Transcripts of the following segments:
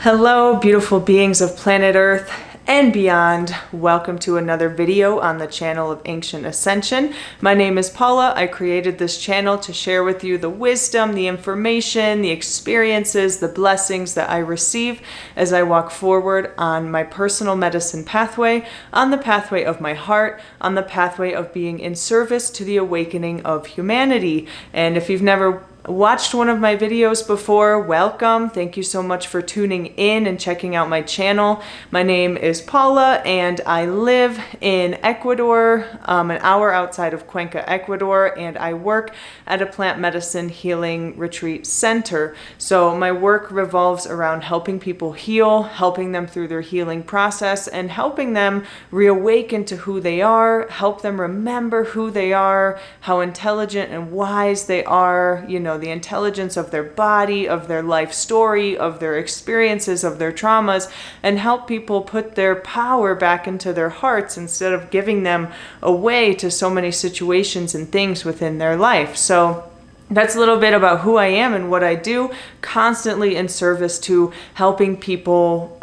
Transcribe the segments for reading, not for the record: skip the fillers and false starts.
Hello, beautiful beings of planet Earth and beyond. Welcome to another video on the channel of Ancient Ascension. My name is Paula. I created this channel to share with you the wisdom, the information, the experiences, the blessings that I receive as I walk forward on my personal medicine pathway, on the pathway of my heart, on the pathway of being in service to the awakening of humanity. And if you've never watched one of my videos before, welcome. Thank you so much for tuning in and checking out my channel. My name is Paula and I live in Ecuador, an hour outside of Cuenca, Ecuador, and I work at a plant medicine healing retreat center. So my work revolves around helping people heal, helping them through their healing process, and helping them reawaken to who they are, help them remember who they are, how intelligent and wise they are, the intelligence of their body, of their life story, of their experiences, of their traumas, and help people put their power back into their hearts instead of giving them away to so many situations and things within their life. So that's a little bit about who I am and what I do, constantly in service to helping people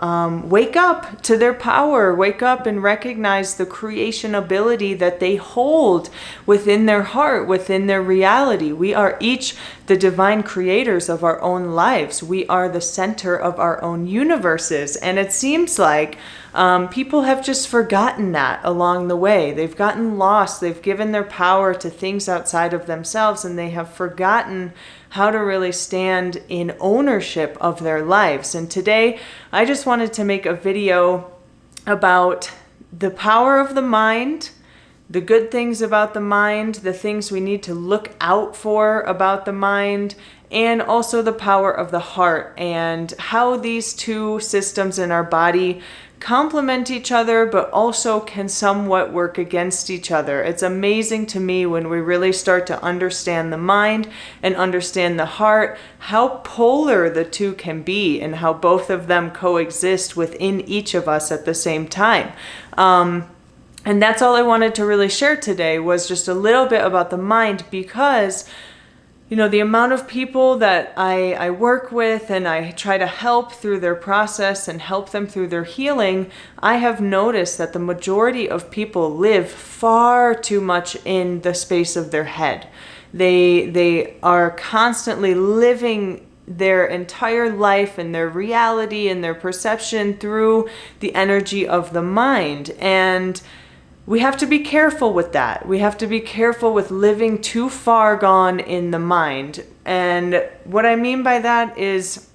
wake up to their power, wake up and recognize the creation ability that they hold within their heart, within their reality. We are each the divine creators of our own lives. We are the center of our own universes. And it seems like people have just forgotten that along the way. They've gotten lost. They've given their power to things outside of themselves, and they have forgotten how to really stand in ownership of their lives. And today, I just wanted to make a video about the power of the mind, the good things about the mind, the things we need to look out for about the mind, and also the power of the heart and how these two systems in our body complement each other, but also can somewhat work against each other. It's amazing to me when we really start to understand the mind and understand the heart, how polar the two can be and how both of them coexist within each of us at the same time. And that's all I wanted to really share today, was just a little bit about the mind, because the amount of people that I work with and I try to help through their process and help them through their healing, I have noticed that the majority of people live far too much in the space of their head. They are constantly living their entire life and their reality and their perception through the energy of the mind. And we have to be careful with that. We have to be careful with living too far gone in the mind. And what I mean by that is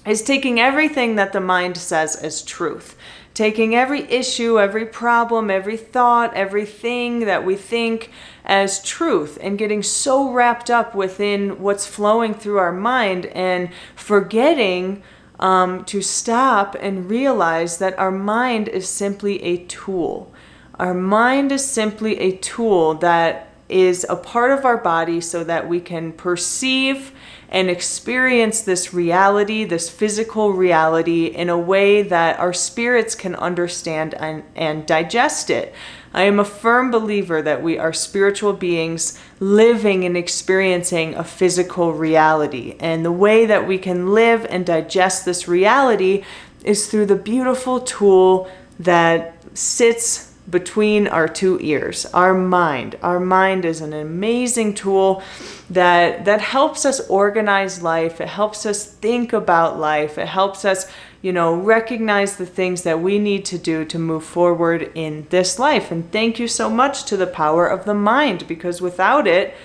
taking everything that the mind says as truth. Taking every issue, every problem, every thought, everything that we think as truth, and getting so wrapped up within what's flowing through our mind and forgetting to stop and realize that our mind is simply a tool. Our mind is simply a tool that is a part of our body so that we can perceive and experience this reality, this physical reality, in a way that our spirits can understand and digest it. I am a firm believer that we are spiritual beings living and experiencing a physical reality. And the way that we can live and digest this reality is through the beautiful tool that sits between our two ears, our mind. Our mind is an amazing tool that helps us organize life. It helps us think about life. It helps us, recognize the things that we need to do to move forward in this life. And thank you so much to the power of the mind, because without it,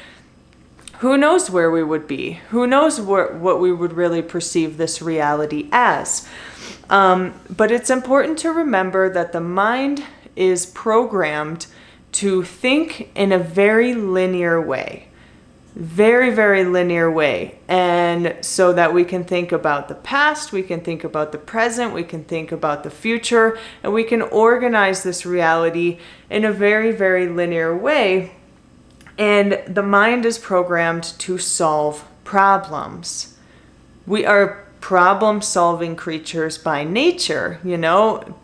who knows where we would be? Who knows what we would really perceive this reality as? But it's important to remember that the mind is programmed to think in a very linear way. Very, very linear way. And so that we can think about the past, we can think about the present, we can think about the future, and we can organize this reality in a very, very linear way. And the mind is programmed to solve problems. We are problem-solving creatures by nature.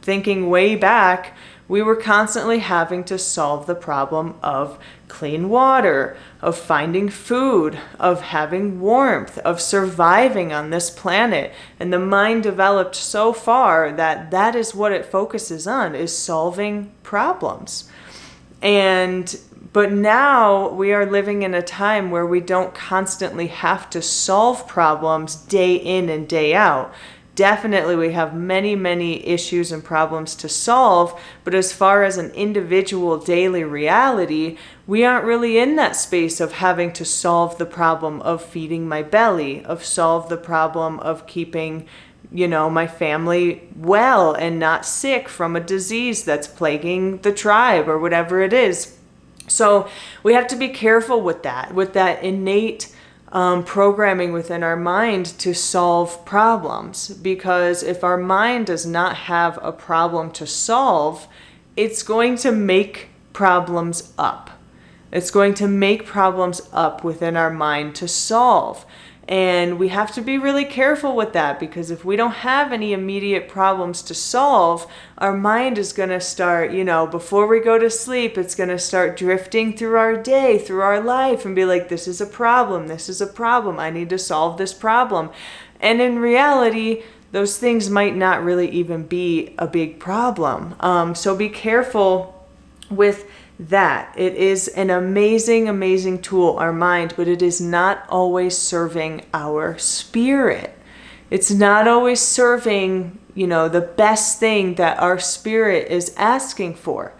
Thinking way back, we were constantly having to solve the problem of clean water, of finding food, of having warmth, of surviving on this planet. And the mind developed so far that that is what it focuses on, is solving problems. But now we are living in a time where we don't constantly have to solve problems day in and day out. Definitely we have many, many issues and problems to solve, but as far as an individual daily reality, we aren't really in that space of having to solve the problem of feeding my belly, of solve the problem of keeping my family well and not sick from a disease that's plaguing the tribe or whatever it is. So we have to be careful with that innate programming within our mind to solve problems. Because if our mind does not have a problem to solve, it's going to make problems up. It's going to make problems up within our mind to solve. And we have to be really careful with that, because if we don't have any immediate problems to solve, our mind is going to start, before we go to sleep, it's going to start drifting through our day, through our life, and be like, this is a problem, I need to solve this problem. And in reality, those things might not really even be a big problem. So be careful with that. It is an amazing, amazing tool, our mind, but it is not always serving our spirit. It's not always serving, the best thing that our spirit is asking for.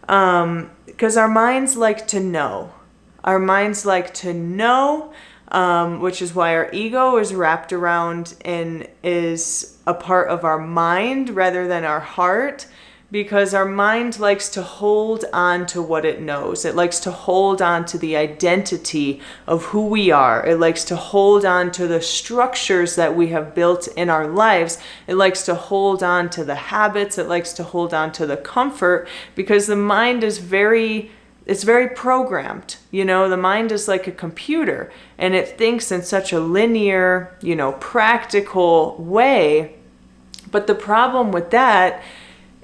Because our minds like to know. Our minds like to know, which is why our ego is wrapped around and is a part of our mind rather than our heart. Because our mind likes to hold on to what it knows. It likes to hold on to the identity of who we are. It likes to hold on to the structures that we have built in our lives. It likes to hold on to the habits. It likes to hold on to the comfort, because the mind is very programmed. The mind is like a computer, and it thinks in such a linear, practical way. But the problem with that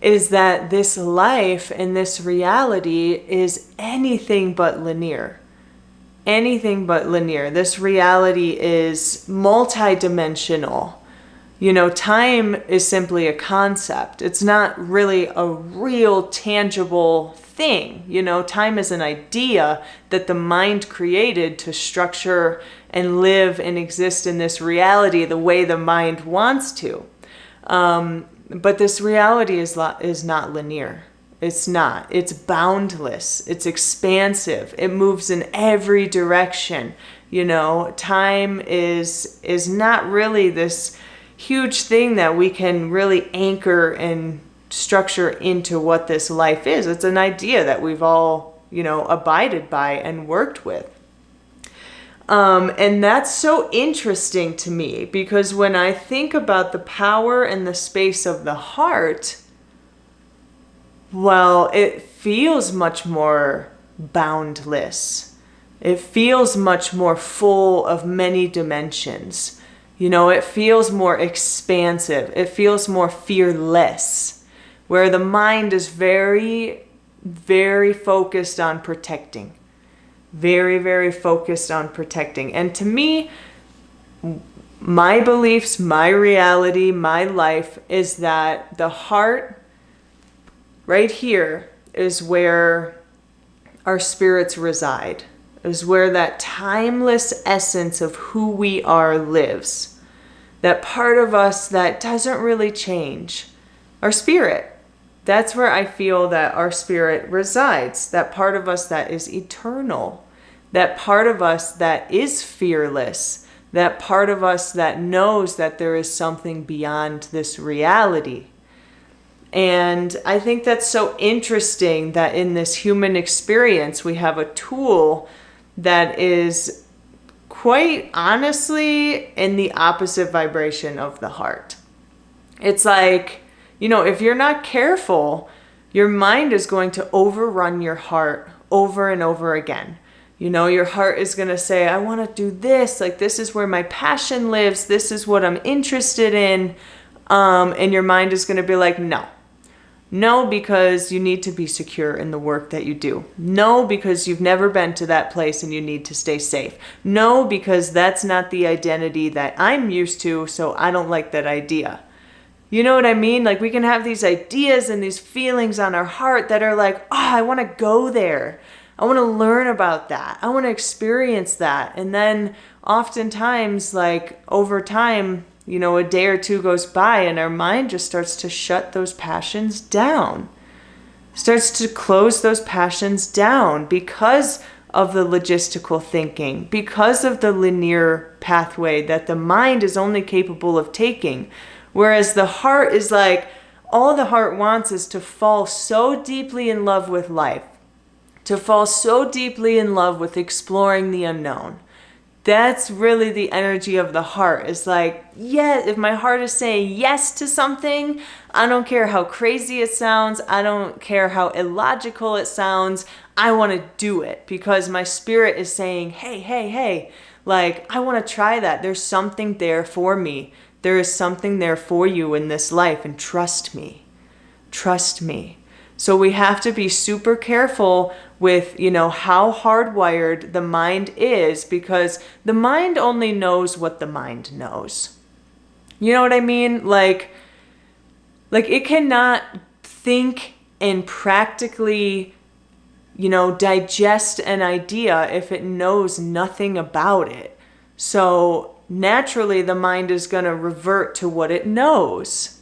is that this life and this reality is anything but linear. Anything but linear. This reality is multidimensional. Time is simply a concept. It's not really a real tangible thing. Time is an idea that the mind created to structure and live and exist in this reality the way the mind wants to. But this reality is not linear. It's not. It's boundless. It's expansive. It moves in every direction. Time is not really this huge thing that we can really anchor and structure into what this life is. It's an idea that we've all, abided by and worked with. And that's so interesting to me, because when I think about the power and the space of the heart, well, it feels much more boundless. It feels much more full of many dimensions. It feels more expansive. It feels more fearless, where the mind is very, very focused on protecting. Very, very focused on protecting. And to me, my beliefs, my reality, my life is that the heart right here is where our spirits reside, is where that timeless essence of who we are lives. That part of us that doesn't really change, our spirit. That's where I feel that our spirit resides. That part of us that is eternal. That part of us that is fearless. That part of us that knows that there is something beyond this reality. And I think that's so interesting that in this human experience, we have a tool that is quite honestly in the opposite vibration of the heart. It's like, if you're not careful, your mind is going to overrun your heart over and over again. You know, your heart is going to say, I want to do this. Like, this is where my passion lives. This is what I'm interested in. And your mind is going to be like, no. No, because you need to be secure in the work that you do. No, because you've never been to that place and you need to stay safe. No, because that's not the identity that I'm used to, so I don't like that idea. You know what I mean? Like, we can have these ideas and these feelings on our heart that are like, oh, I want to go there. I want to learn about that. I want to experience that. And then oftentimes, like, over time, you know, a day or two goes by and our mind just starts to shut those passions down. Starts to close those passions down because of the logistical thinking, because of the linear pathway that the mind is only capable of taking. Whereas the heart is like, all the heart wants is to fall so deeply in love with life, to fall so deeply in love with exploring the unknown. That's really the energy of the heart. It's like, yeah, if my heart is saying yes to something, I don't care how crazy it sounds. I don't care how illogical it sounds. I want to do it because my spirit is saying, hey, hey, hey, like, I want to try that. There's something there for me. There is something there for you in this life, and trust me. Trust me. So we have to be super careful with, you know, how hardwired the mind is, because the mind only knows what the mind knows. You know what I mean? Like it cannot think and practically, you know, digest an idea if it knows nothing about it. So naturally, the mind is going to revert to what it knows.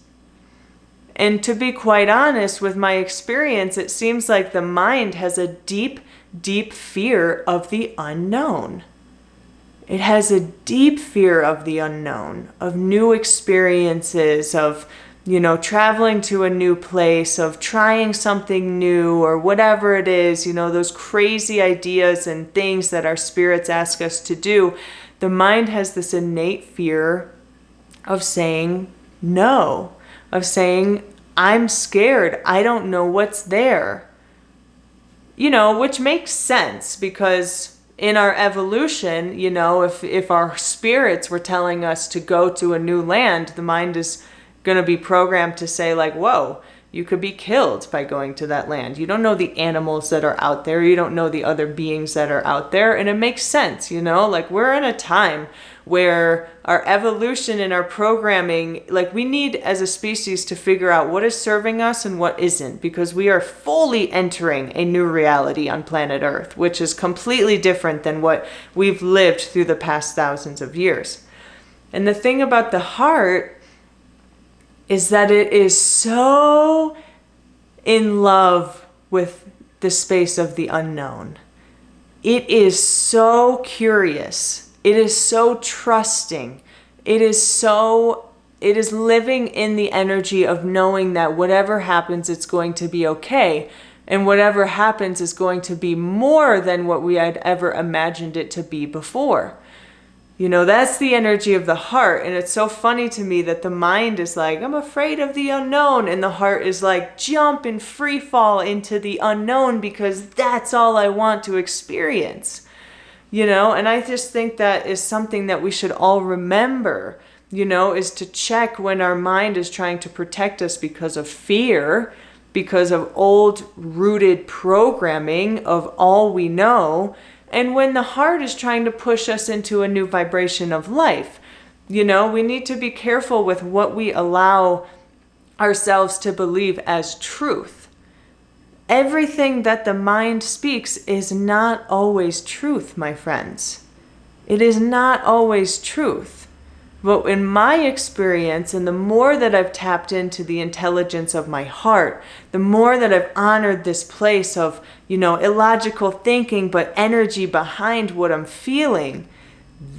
And to be quite honest, with my experience, it seems like the mind has a deep, deep fear of the unknown. It has a deep fear of the unknown, of new experiences, of, you know, traveling to a new place, of trying something new or whatever it is, you know, those crazy ideas and things that our spirits ask us to do. The mind has this innate fear of saying no, of saying, I'm scared. I don't know what's there. You know, which makes sense because in our evolution, you know, if our spirits were telling us to go to a new land, the mind is going to be programmed to say like, whoa, you could be killed by going to that land. You don't know the animals that are out there. You don't know the other beings that are out there. And it makes sense, you know, like we're in a time where our evolution and our programming, like we need as a species to figure out what is serving us and what isn't, because we are fully entering a new reality on planet Earth, which is completely different than what we've lived through the past thousands of years. And the thing about the heart is that it is so in love with the space of the unknown. It is so curious. It is so trusting. It is living in the energy of knowing that whatever happens, it's going to be okay. And whatever happens is going to be more than what we had ever imagined it to be before. You know, that's the energy of the heart. And it's so funny to me that the mind is like, I'm afraid of the unknown. And the heart is like, jump and free fall into the unknown because that's all I want to experience. You know, and I just think that is something that we should all remember, you know, is to check when our mind is trying to protect us because of fear, because of old rooted programming of all we know. And when the heart is trying to push us into a new vibration of life, you know, we need to be careful with what we allow ourselves to believe as truth. Everything that the mind speaks is not always truth, my friends. It is not always truth. But in my experience, and the more that I've tapped into the intelligence of my heart, the more that I've honored this place of, you know, illogical thinking, but energy behind what I'm feeling,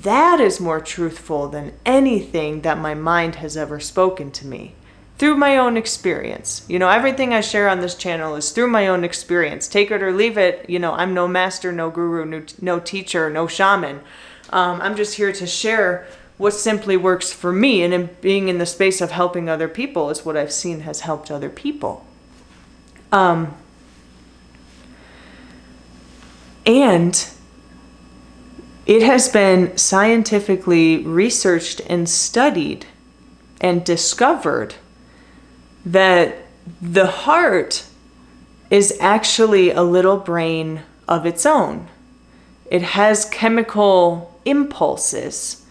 that is more truthful than anything that my mind has ever spoken to me. Through my own experience. You know, everything I share on this channel is through my own experience. Take it or leave it. You know, I'm no master, no guru, no teacher, no shaman. I'm just here to share what simply works for me. And in being in the space of helping other people is what I've seen has helped other people. And It has been scientifically researched and studied and discovered that the heart is actually a little brain of its own. It has chemical impulses.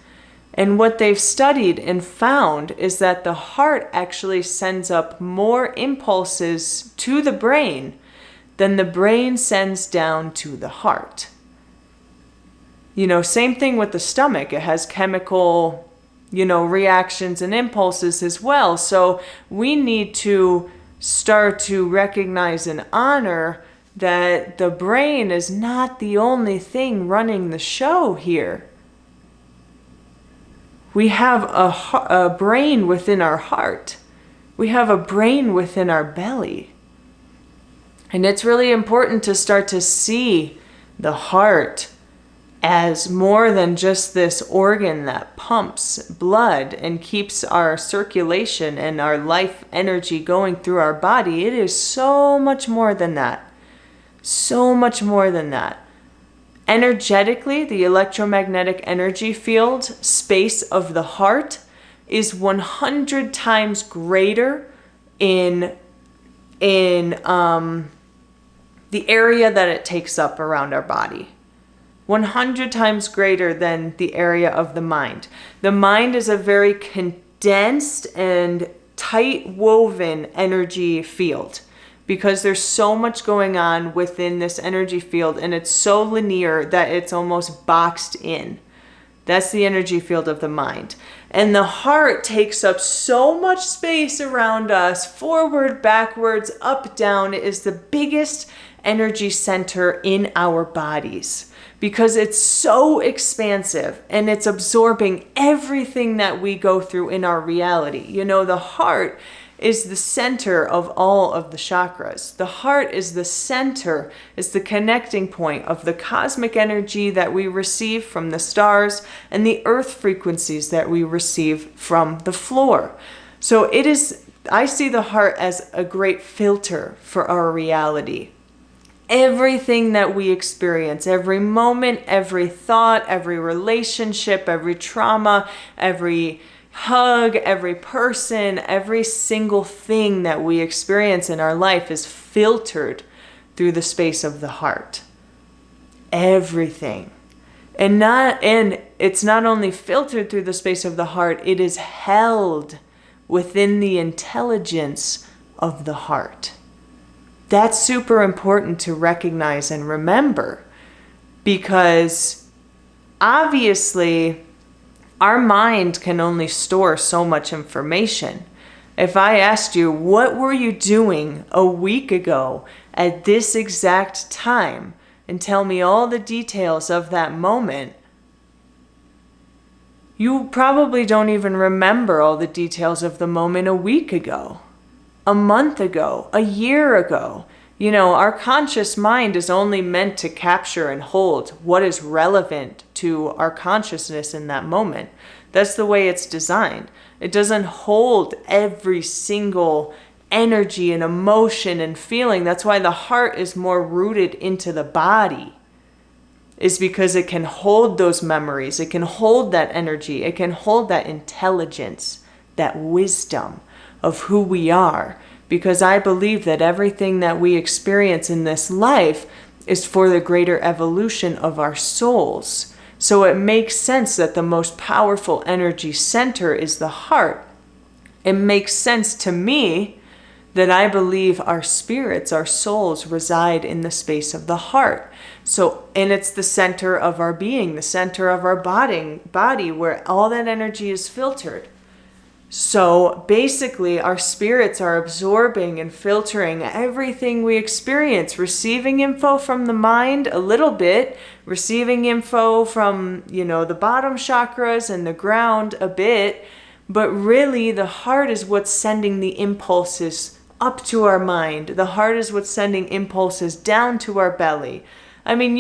And what they've studied and found is that the heart actually sends up more impulses to the brain than the brain sends down to the heart. Same thing with the stomach. It has chemical, reactions and impulses as well. So we need to start to recognize and honor that the brain is not the only thing running the show here. We have a brain within our heart. We have a brain within our belly. And it's really important to start to see the heart as more than just this organ that pumps blood and keeps our circulation and our life energy going through our body. It is so much more than that. So much more than that. Energetically, the electromagnetic energy field space of the heart is 100 times greater in the area that it takes up around our body. 100 times greater than the area of the mind. The mind is a very condensed and tight woven energy field because there's so much going on within this energy field, and it's so linear that it's almost boxed in. That's the energy field of the mind. And the heart takes up so much space around us, forward, backwards, up, down. It is the biggest energy center in our bodies because it's so expansive and it's absorbing everything that we go through in our reality. The heart is the center of all of the chakras. The heart is the center, is the connecting point of the cosmic energy that we receive from the stars and the earth frequencies that we receive from the floor. So I see the heart as a great filter for our reality. Everything that we experience, every moment, every thought, every relationship, every trauma, every hug, every person, every single thing that we experience in our life is filtered through the space of the heart. Everything. And it's not only filtered through the space of the heart, it is held within the intelligence of the heart. That's super important to recognize and remember, because obviously our mind can only store so much information. If I asked you, what were you doing a week ago at this exact time, and tell me all the details of that moment, you probably don't even remember all the details of the moment a week ago, a month ago, a year ago. Our conscious mind is only meant to capture and hold what is relevant to our consciousness in that moment. That's the way it's designed. It doesn't hold every single energy and emotion and feeling. That's why the heart is more rooted into the body, is because it can hold those memories. It can hold that energy. It can hold that intelligence, that wisdom of who we are. Because I believe that everything that we experience in this life is for the greater evolution of our souls. So it makes sense that the most powerful energy center is the heart. It makes sense to me that I believe our spirits, our souls, reside in the space of the heart. And it's the center of our being, the center of our body where all that energy is filtered. So basically, our spirits are absorbing and filtering everything we experience, receiving info from the mind a little bit, receiving info from, the bottom chakras and the ground a bit, but really the heart is what's sending the impulses up to our mind. The heart is what's sending impulses down to our belly. I mean,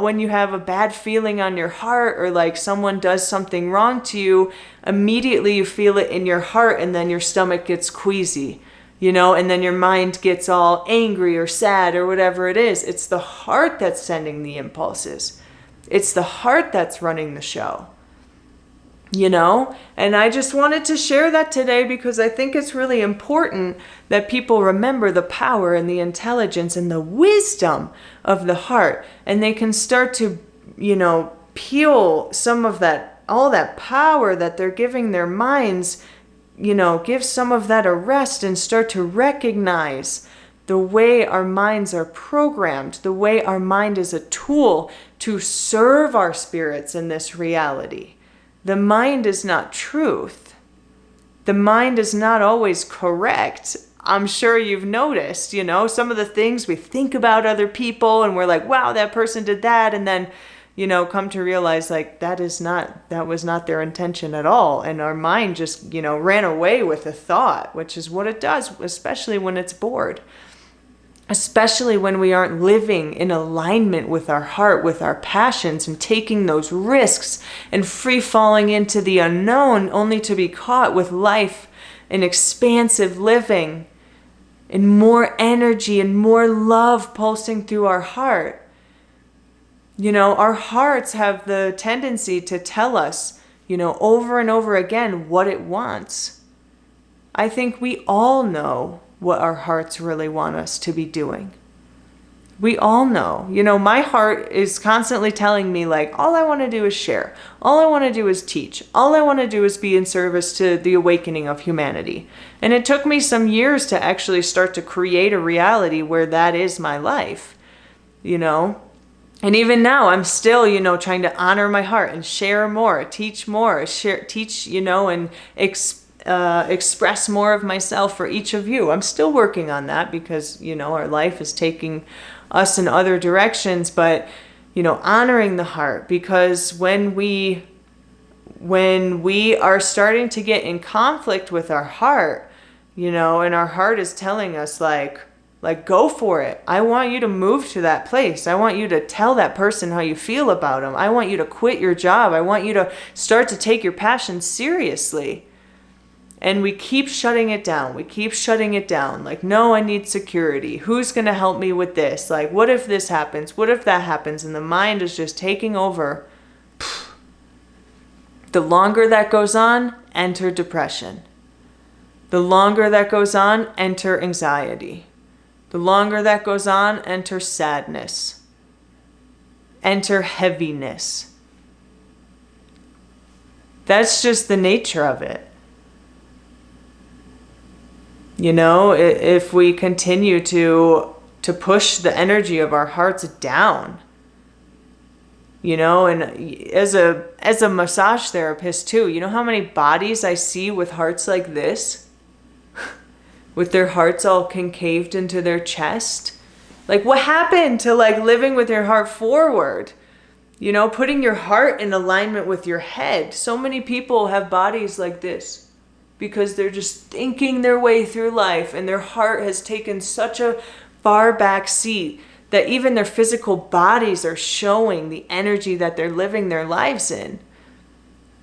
when you have a bad feeling on your heart, or like someone does something wrong to you, immediately you feel it in your heart, and then your stomach gets queasy, and then your mind gets all angry or sad or whatever it is. It's the heart that's sending the impulses. It's the heart that's running the show. And I just wanted to share that today because I think it's really important that people remember the power and the intelligence and the wisdom of the heart, and they can start to, peel some of that, all that power that they're giving their minds, give some of that a rest and start to recognize the way our minds are programmed, the way our mind is a tool to serve our spirits in this reality. The mind is not truth. The mind is not always correct. I'm sure you've noticed, some of the things we think about other people and we're like, wow, that person did that. And then, come to realize like that was not their intention at all. And our mind just, ran away with the thought, which is what it does, especially when it's bored. Especially when we aren't living in alignment with our heart, with our passions, and taking those risks and free falling into the unknown only to be caught with life and expansive living and more energy and more love pulsing through our heart. Our hearts have the tendency to tell us, over and over again what it wants. I think we all know what our hearts really want us to be doing. We all know. My heart is constantly telling me like, all I want to do is share. All I want to do is teach. All I want to do is be in service to the awakening of humanity. And it took me some years to actually start to create a reality where that is my life, And even now I'm still, trying to honor my heart and share more, teach, and express more of myself for each of you. I'm still working on that because, our life is taking us in other directions, but, honoring the heart, because when we are starting to get in conflict with our heart, and our heart is telling us like go for it. I want you to move to that place. I want you to tell that person how you feel about them. I want you to quit your job. I want you to start to take your passion seriously. And we keep shutting it down. Like, no, I need security. Who's going to help me with this? Like, what if this happens? What if that happens? And the mind is just taking over. The longer that goes on, enter depression. The longer that goes on, enter anxiety. The longer that goes on, enter sadness. Enter heaviness. That's just the nature of it. If we continue to push the energy of our hearts down, and as a massage therapist too, how many bodies I see with hearts like this, with their hearts all concaved into their chest. Like, what happened to like living with your heart forward? Putting your heart in alignment with your head. So many people have bodies like this because they're just thinking their way through life, and their heart has taken such a far back seat that even their physical bodies are showing the energy that they're living their lives in.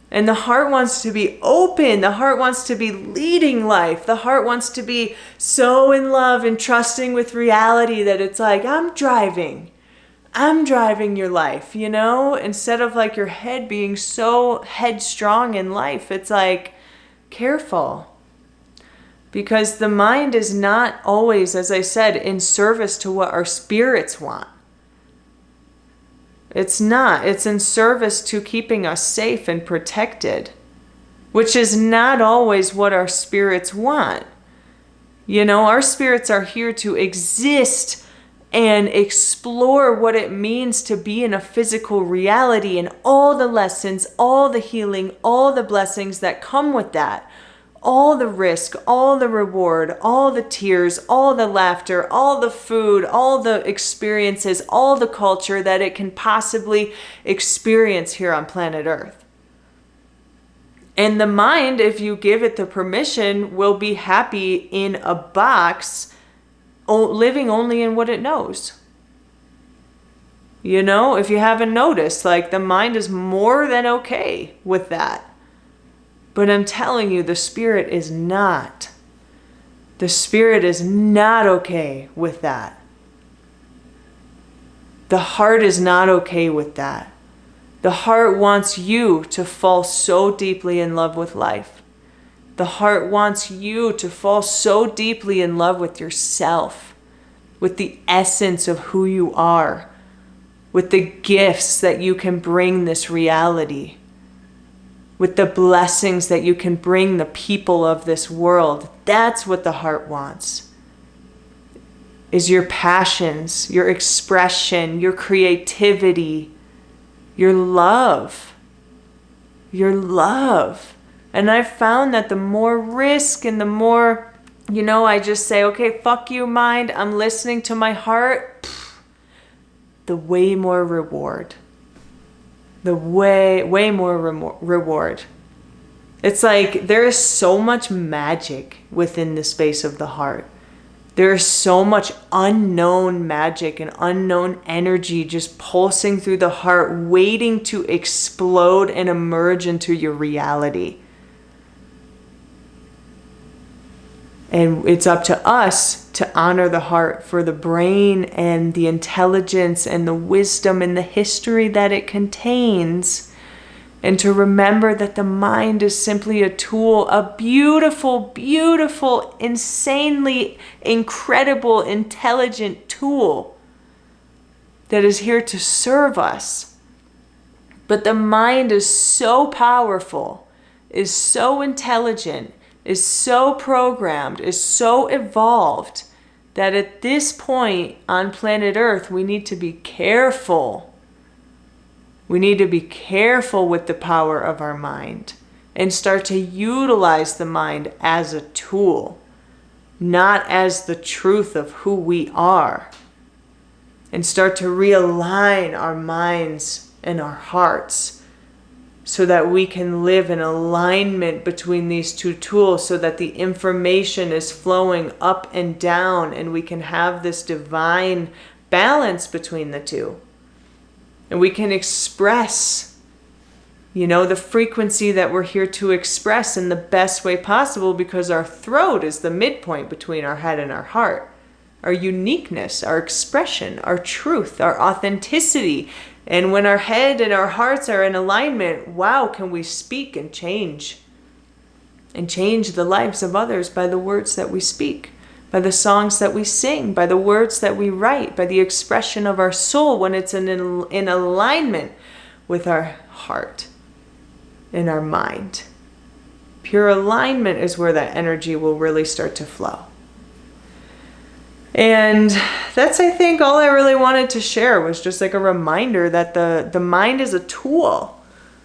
And the heart wants to be open. The heart wants to be leading life. The heart wants to be so in love and trusting with reality that it's like, I'm driving your life, Instead of like your head being so headstrong in life, it's like, careful. Because the mind is not always, as I said, in service to what our spirits want. It's not. It's in service to keeping us safe and protected, which is not always what our spirits want. Our spirits are here to exist and explore what it means to be in a physical reality and all the lessons, all the healing, all the blessings that come with that. All the risk, all the reward, all the tears, all the laughter, all the food, all the experiences, all the culture that it can possibly experience here on planet Earth. And the mind, if you give it the permission, will be happy in a box, living only in what it knows. If you haven't noticed, like the mind is more than okay with that. But I'm telling you, the spirit is not. The spirit is not okay with that. The heart is not okay with that. The heart wants you to fall so deeply in love with life. The heart wants you to fall so deeply in love with yourself, with the essence of who you are, with the gifts that you can bring this reality, with the blessings that you can bring the people of this world. That's what the heart wants. Is your passions, your expression, your creativity, your love. Your love. And I've found that the more risk and the more, I just say, okay, fuck you, mind, I'm listening to my heart, the way more reward. The way more reward. It's like there is so much magic within the space of the heart. There is so much unknown magic and unknown energy just pulsing through the heart, waiting to explode and emerge into your reality. And it's up to us to honor the heart for the brain and the intelligence and the wisdom and the history that it contains. And to remember that the mind is simply a tool, a beautiful, beautiful, insanely incredible, intelligent tool that is here to serve us. But the mind is so powerful, is so intelligent, is so programmed, is so evolved, that at this point on planet Earth, we need to be careful. We need to be careful with the power of our mind and start to utilize the mind as a tool, not as the truth of who we are. And start to realign our minds and our hearts so that we can live in alignment between these two tools, so that the information is flowing up and down and we can have this divine balance between the two. And we can express, the frequency that we're here to express in the best way possible, because our throat is the midpoint between our head and our heart. Our uniqueness, our expression, our truth, our authenticity. And when our head and our hearts are in alignment, wow, can we speak and change. And change the lives of others by the words that we speak, by the songs that we sing, by the words that we write, by the expression of our soul when it's in alignment with our heart and our mind. Pure alignment is where that energy will really start to flow. And that's, I think, all I really wanted to share was just like a reminder that the mind is a tool.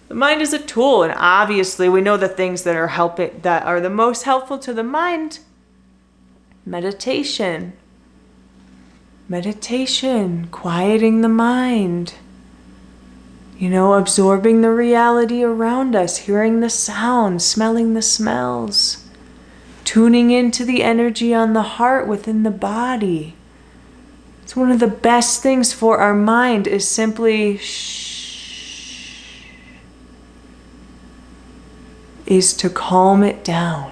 The mind is a tool, and obviously we know the things that are the most helpful to the mind. Meditation, quieting the mind, absorbing the reality around us, hearing the sounds, smelling the smells, tuning into the energy on the heart within the body. It's one of the best things for our mind is simply is to calm it down.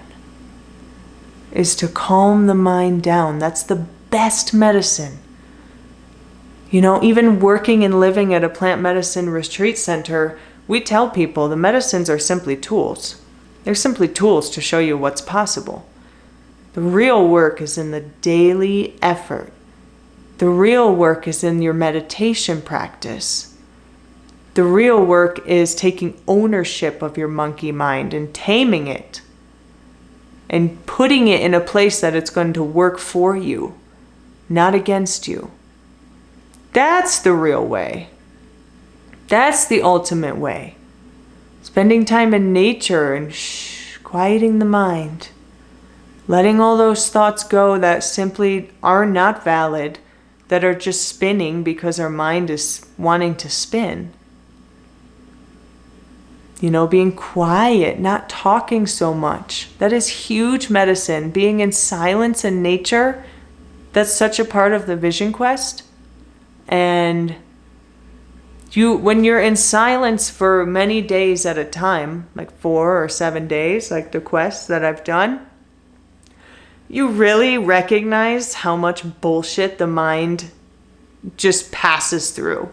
Is to calm the mind down. That's the best medicine. Even working and living at a plant medicine retreat center, we tell people the medicines are simply tools. They're simply tools to show you what's possible. The real work is in the daily effort. The real work is in your meditation practice. The real work is taking ownership of your monkey mind and taming it. And putting it in a place that it's going to work for you, not against you. That's the real way. That's the ultimate way. Spending time in nature and quieting the mind. Letting all those thoughts go that simply are not valid, that are just spinning because our mind is wanting to spin. Being quiet, not talking so much. That is huge medicine. Being in silence and nature, that's such a part of the vision quest. And when you're in silence for many days at a time, like 4 or 7 days, like the quests that I've done, you really recognize how much bullshit the mind just passes through.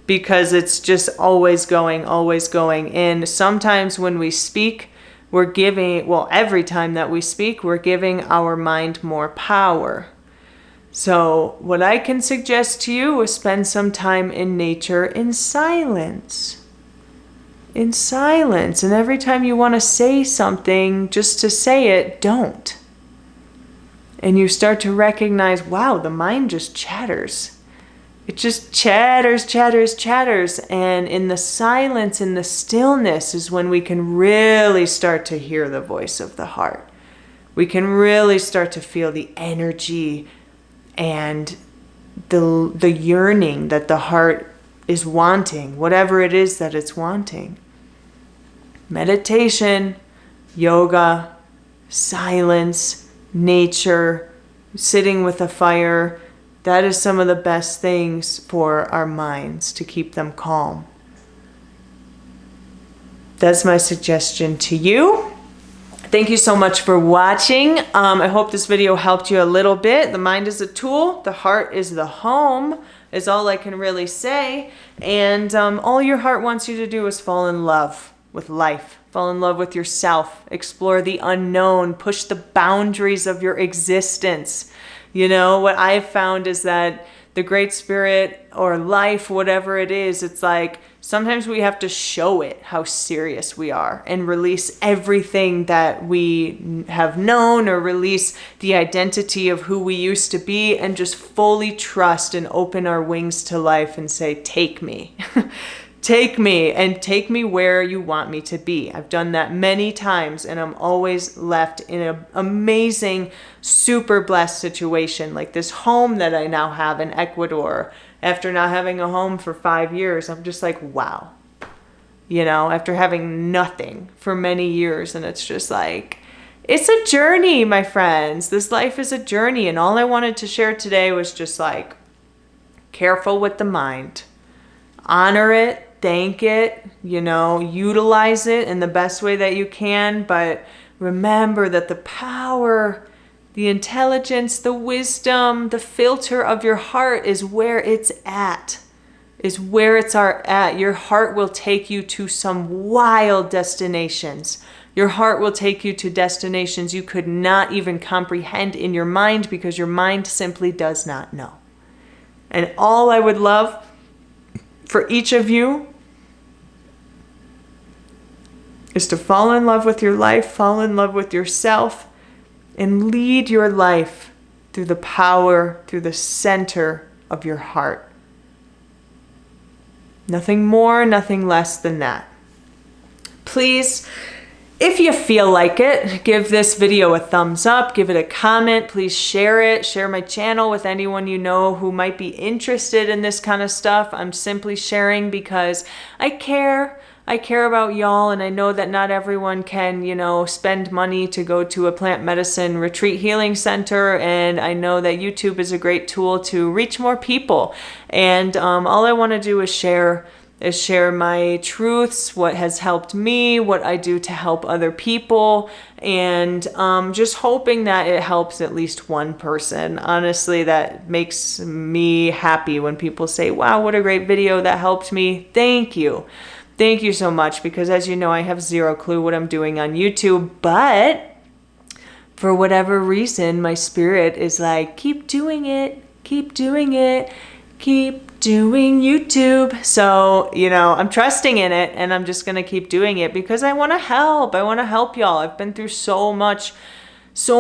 because it's just always going, always going. And sometimes when we speak, we're giving, well, every time that we speak, we're giving our mind more power. So what I can suggest to you is spend some time in nature in silence. In silence. And every time you want to say something, just to say it, don't. And you start to recognize, wow, the mind just chatters. It just chatters, chatters, chatters. And in the silence, in the stillness is when we can really start to hear the voice of the heart. We can really start to feel the energy and the yearning that the heart is wanting, whatever it is that it's wanting. Meditation, yoga, silence, nature, sitting with a fire, that is some of the best things for our minds to keep them calm. That's my suggestion to you. Thank you so much for watching. I hope this video helped you a little bit. The mind is a tool. The heart is the home, is all I can really say. And all your heart wants you to do is fall in love with life. Fall in love with yourself. Explore the unknown. Push the boundaries of your existence. You know, what I've found is that the Great Spirit or life, whatever it is, it's like sometimes we have to show it how serious we are and release everything that we have known, or release the identity of who we used to be, and just fully trust and open our wings to life and say, take me. Take me, and take me where you want me to be. I've done that many times, and I'm always left in an amazing, super blessed situation. Like this home that I now have in Ecuador. After not having a home for 5 years, I'm just like, wow. You know, after having nothing for many years, and it's just like, it's a journey, my friends. This life is a journey, and all I wanted to share today was just like, careful with the mind. Honor it. Thank it, you know, utilize it in the best way that you can, but remember that the power, the intelligence, the wisdom, the filter of your heart is where it's at, is where it's at. Your heart will take you to some wild destinations. Your heart will take you to destinations you could not even comprehend in your mind, because your mind simply does not know. And all I would love for each of you is to fall in love with your life, fall in love with yourself, and lead your life through the power, through the center of your heart. Nothing more, nothing less than that. Please, if you feel like it, give this video a thumbs up, give it a comment, please share it, share my channel with anyone you know who might be interested in this kind of stuff. I'm simply sharing because I care about y'all, and I know that not everyone can, you know, spend money to go to a plant medicine retreat healing center, and I know that YouTube is a great tool to reach more people. And all I want to do is share my truths, what has helped me, what I do to help other people, and just hoping that it helps at least one person. Honestly, that makes me happy when people say, wow, what a great video, that helped me. Thank you. Thank you so much, because as you know, I have zero clue what I'm doing on YouTube, but for whatever reason, my spirit is like, keep doing it, keep doing it, keep doing YouTube. So, you know, I'm trusting in it, and I'm just going to keep doing it because I want to help. I want to help y'all. I've been through so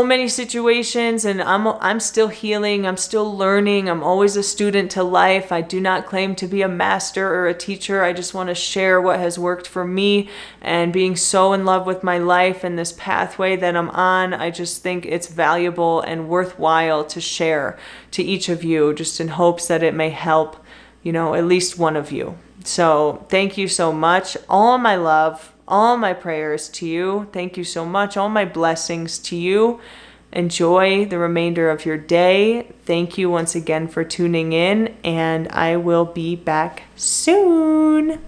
many situations, and I'm still healing. I'm still learning. I'm always a student to life. I do not claim to be a master or a teacher. I just want to share what has worked for me, and being so in love with my life and this pathway that I'm on, I just think it's valuable and worthwhile to share to each of you, just in hopes that it may help, you know, at least one of you. So thank you so much. All my love, all my prayers to you. Thank you so much. All my blessings to you. Enjoy the remainder of your day. Thank you once again for tuning in, and I will be back soon.